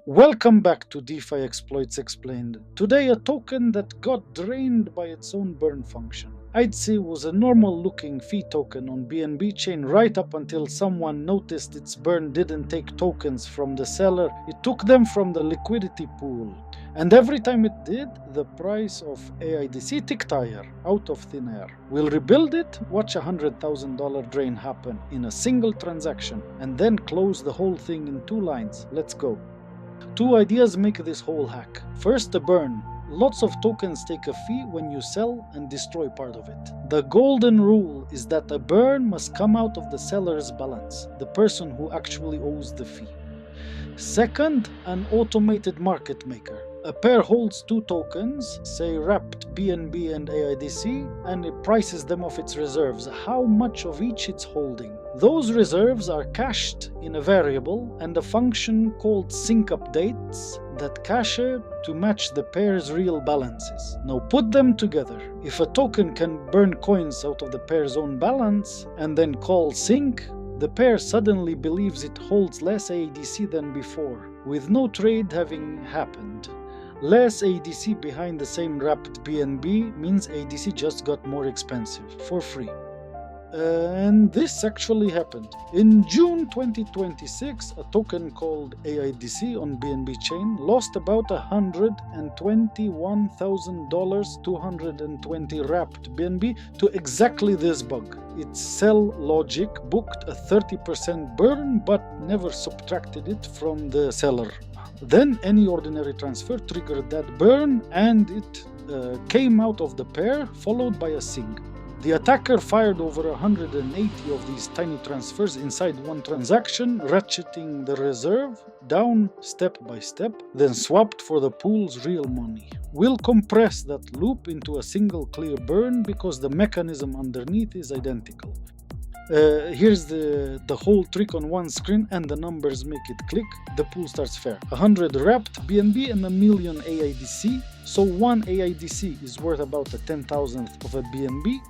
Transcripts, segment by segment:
Welcome back to DeFi Exploits Explained. Today, a token that got drained by its own burn function. AIDC was a normal-looking fee token on BNB Chain right up until someone noticed its burn didn't take tokens from the seller, it took them from the liquidity pool. And every time it did, the price of AIDC ticked higher, out of thin air. We'll rebuild it, watch a $100,000 drain happen in a single transaction, and then close the whole thing in 2 lines. Let's go. 2 ideas make this whole hack. First, the burn. Lots of tokens take a fee when you sell and destroy part of it. The golden rule is that a burn must come out of the seller's balance, the person who actually owes the fee. Second, an automated market maker. A pair holds 2 tokens, say wrapped BNB and AIDC, and it prices them off its reserves, how much of each it's holding. Those reserves are cached in a variable and a function called sync updates that cache to match the pair's real balances. Now put them together. If a token can burn coins out of the pair's own balance and then call sync, the pair suddenly believes it holds less AIDC than before, with no trade having happened. Less AIDC behind the same wrapped BNB means AIDC just got more expensive, for free. And this actually happened. In June 2026, a token called AIDC on BNB Chain lost about $121,000, 220 wrapped BNB to exactly this bug. Its sell logic booked a 30% burn but never subtracted it from the seller. Then any ordinary transfer triggered that burn and it came out of the pair, followed by a sync. The attacker fired over 180 of these tiny transfers inside one transaction, ratcheting the reserve down step by step, then swapped for the pool's real money. We'll compress that loop into a single clear burn because the mechanism underneath is identical. Here's the whole trick on one screen and the numbers make it click. The pool starts fair. 100 wrapped BNB and a million AIDC. So one AIDC is worth about a 10,000th of a BNB.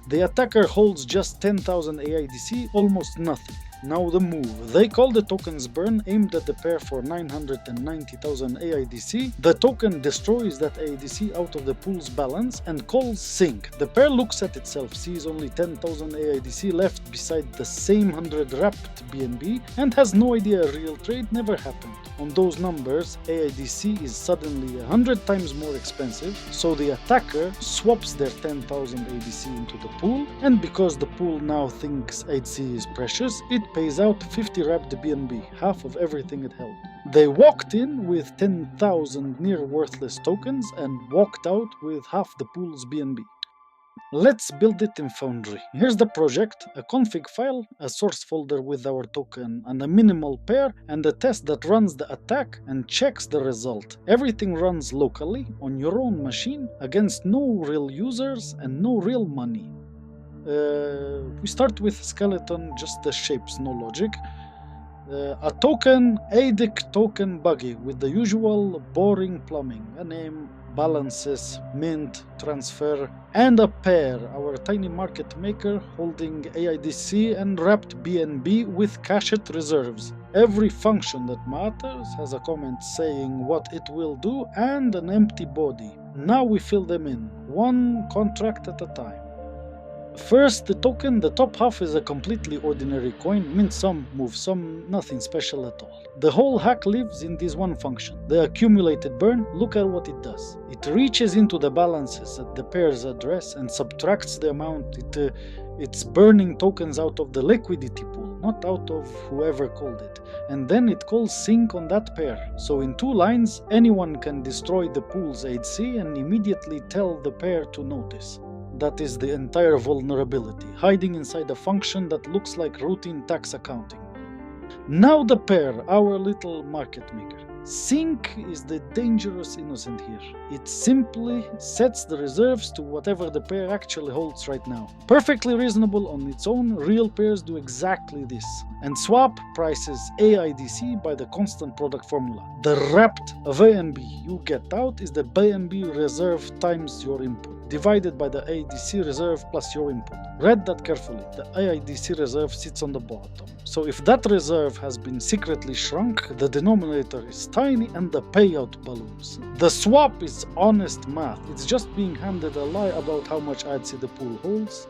The attacker holds just 10,000 AIDC, almost nothing. Now the move. They call the token's burn aimed at the pair for 990,000 AIDC. The token destroys that AIDC out of the pool's balance and calls sync. The pair looks at itself, sees only 10,000 AIDC left beside the same 100 wrapped BNB and has no idea a real trade never happened. On those numbers, AIDC is suddenly 100 times more expensive, so the attacker swaps their 10,000 AIDC into the pool, and because the pool now thinks AIDC is precious, it pays out 50 wrapped BNB, half of everything it held. They walked in with 10,000 near worthless tokens and walked out with half the pool's BNB. Let's build it in Foundry. Here's the project, a config file, a source folder with our token and a minimal pair, and a test that runs the attack and checks the result. Everything runs locally on your own machine against no real users and no real money. We start with skeleton, just the shapes, no logic. A token, AIDC token buggy with the usual boring plumbing, a name, balances, mint, transfer, and a pair, our tiny market maker holding AIDC and wrapped BNB with cached reserves. Every function that matters has a comment saying what it will do and an empty body. Now we fill them in, one contract at a time. First, the token, the top half is a completely ordinary coin, mint some, move some, nothing special at all. The whole hack lives in this one function. The accumulated burn, look at what it does. It reaches into the balances at the pair's address and subtracts the amount it's burning tokens out of the liquidity pool, not out of whoever called it. And then it calls sync on that pair. So in 2 lines, anyone can destroy the pool's AIDC and immediately tell the pair to notice. That is the entire vulnerability, hiding inside a function that looks like routine tax accounting. Now the pair, our little market maker. Sync is the dangerous innocent here. It simply sets the reserves to whatever the pair actually holds right now. Perfectly reasonable on its own, real pairs do exactly this. And swap prices AIDC by the constant product formula. The wrapped BNB you get out is the BNB reserve times your input. divided by the AIDC reserve plus your input. Read that carefully. The AIDC reserve sits on the bottom. So if that reserve has been secretly shrunk, the denominator is tiny and the payout balloons. The swap is honest math. It's just being handed a lie about how much AIDC the pool holds.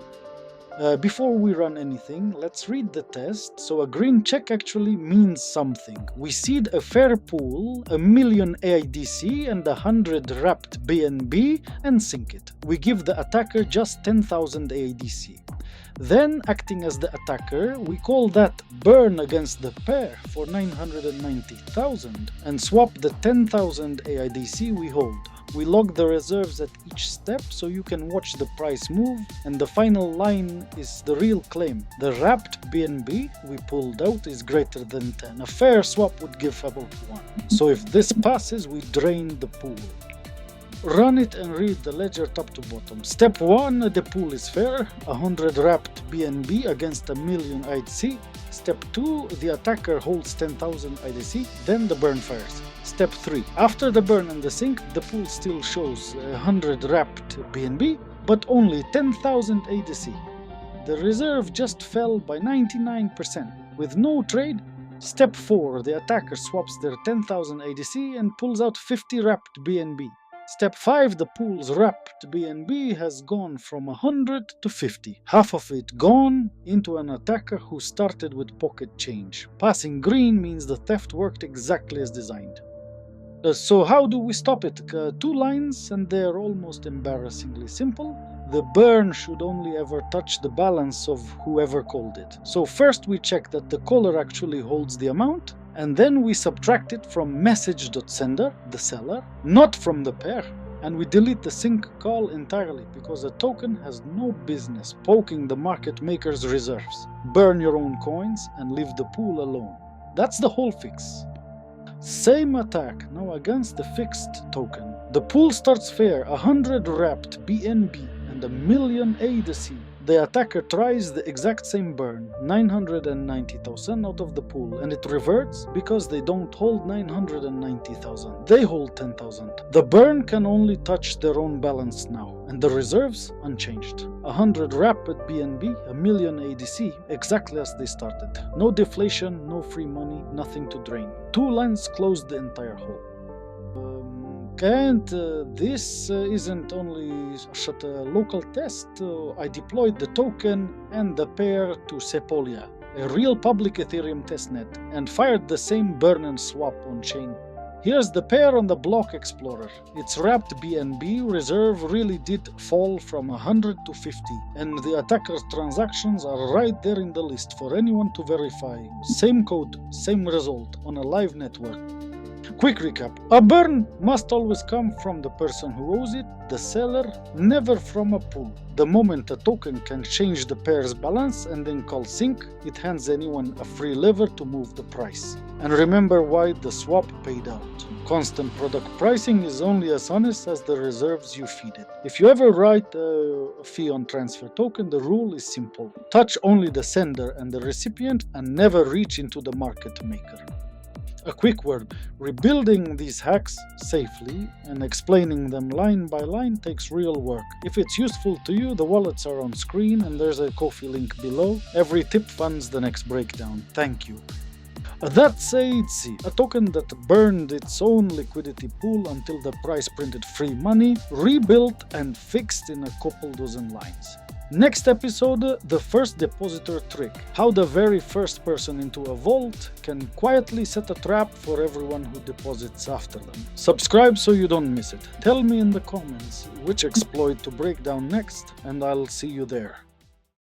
Before we run anything, let's read the test. So a green check actually means something. We seed a fair pool, 1 million AIDC and 100 wrapped BNB and sink it. We give the attacker just 10,000 AIDC. Then, acting as the attacker, we call that burn against the pair for 990,000 and swap the 10,000 AIDC we hold. We log the reserves at each step so you can watch the price move, and the final line is the real claim. The wrapped BNB we pulled out is greater than 10. A fair swap would give about 1. So if this passes, we drain the pool. Run it and read the ledger top to bottom. Step 1, the pool is fair, 100 wrapped BNB against 1 million AIDC. Step 2, the attacker holds 10,000 AIDC, then the burn fires. Step 3, after the burn and the sink, the pool still shows 100 wrapped BNB, but only 10,000 AIDC. The reserve just fell by 99%, with no trade. Step 4, the attacker swaps their 10,000 AIDC and pulls out 50 wrapped BNB. Step 5, the pool's wrapped BNB has gone from 100 to 50. Half of it gone into an attacker who started with pocket change. Passing green means the theft worked exactly as designed. So how do we stop it? 2 lines and they're almost embarrassingly simple. The burn should only ever touch the balance of whoever called it. So first we check that the caller actually holds the amount, and then we subtract it from message.sender, the seller, not from the pair. And we delete the sink call entirely because a token has no business poking the market maker's reserves. Burn your own coins and leave the pool alone. That's the whole fix. Same attack, now against the fixed token. The pool starts fair, 100 wrapped BNB and 1 million AIDC. The attacker tries the exact same burn, 990,000 out of the pool, and it reverts because they don't hold 990,000. They hold 10,000. The burn can only touch their own balance now, and the reserves unchanged. 100 wrapped BNB, 1 million AIDC, exactly as they started. No deflation, no free money, nothing to drain. 2 lines closed the entire hole. And this isn't only a local test. I deployed the token and the pair to Sepolia, a real public Ethereum testnet, and fired the same burn and swap on chain. Here's the pair on the block explorer. Its wrapped BNB reserve really did fall from 100 to 50, and the attacker's transactions are right there in the list for anyone to verify. Same code, same result on a live network. Quick recap. A burn must always come from the person who owes it, the seller, never from a pool. The moment a token can change the pair's balance and then call sync, it hands anyone a free lever to move the price. And remember why the swap paid out. Constant product pricing is only as honest as the reserves you feed it. If you ever write a fee on transfer token, the rule is simple. Touch only the sender and the recipient and never reach into the market maker. A quick word, rebuilding these hacks safely and explaining them line by line takes real work. If it's useful to you, the wallets are on screen and there's a Ko-fi link below. Every tip funds the next breakdown. Thank you. That's AIDC, a token that burned its own liquidity pool until the price printed free money, rebuilt and fixed in a couple dozen lines. Next episode, the first depositor trick. How the very first person into a vault can quietly set a trap for everyone who deposits after them. Subscribe so you don't miss it. Tell me in the comments which exploit to break down next, and I'll see you there.